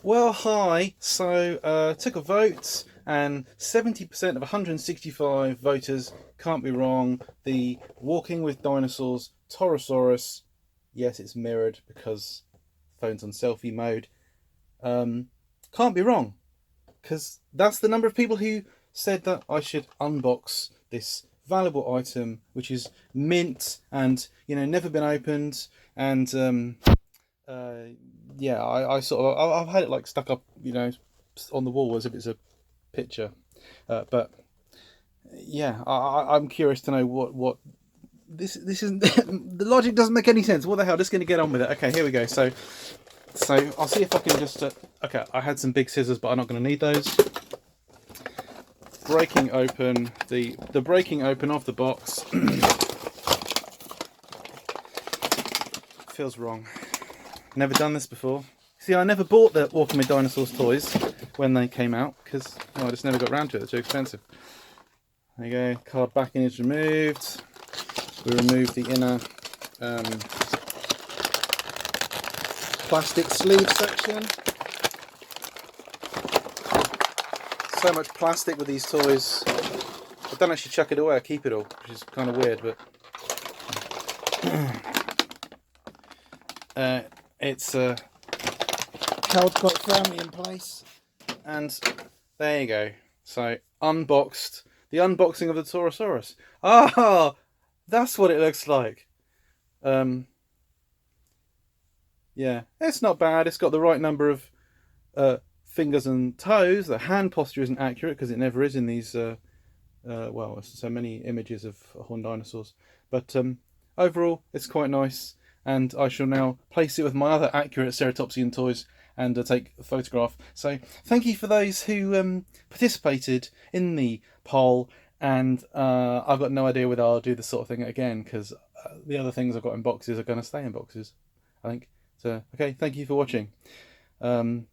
Well, hi. So, took a vote, and 70% of 165 voters can't be wrong. The Walking with Dinosaurs Torosaurus, yes, it's mirrored because phone's on selfie mode, um, can't be wrong. Because that's the number of people who said that I should unbox this valuable item, which is mint and, never been opened. And uh, yeah, I sort of I've had it like stuck up, on the wall as if it's a picture. But yeah, I'm curious to know what this isn't. The logic doesn't make any sense. What the hell? Just going to get on with it. Okay, here we go. So I'll see if I can just. Okay, I had some big scissors, but I'm not going to need those. Breaking open the breaking open of the box feels wrong. Never done this before. See, I never bought the Walking with Dinosaurs toys when they came out because I just never got around to it. They're too expensive. There you go. Card backing is removed. We remove the inner plastic sleeve section. So much plastic with these toys. I don't actually chuck it away. I keep it all, which is kind of weird, but it's held quite firmly in place. And there you go. So unboxed. The unboxing of the Torosaurus. Ah, that's what it looks like. Yeah, it's not bad. It's got the right number of fingers and toes. The hand posture isn't accurate because it never is in these. Well, so many images of horned dinosaurs. But overall, it's quite nice. And I shall now place it with my other accurate ceratopsian toys and take a photograph. So thank you for those who participated in the poll. And I've got no idea whether I'll do this sort of thing again because the other things I've got in boxes are going to stay in boxes, I think. So, okay, thank you for watching. Bye.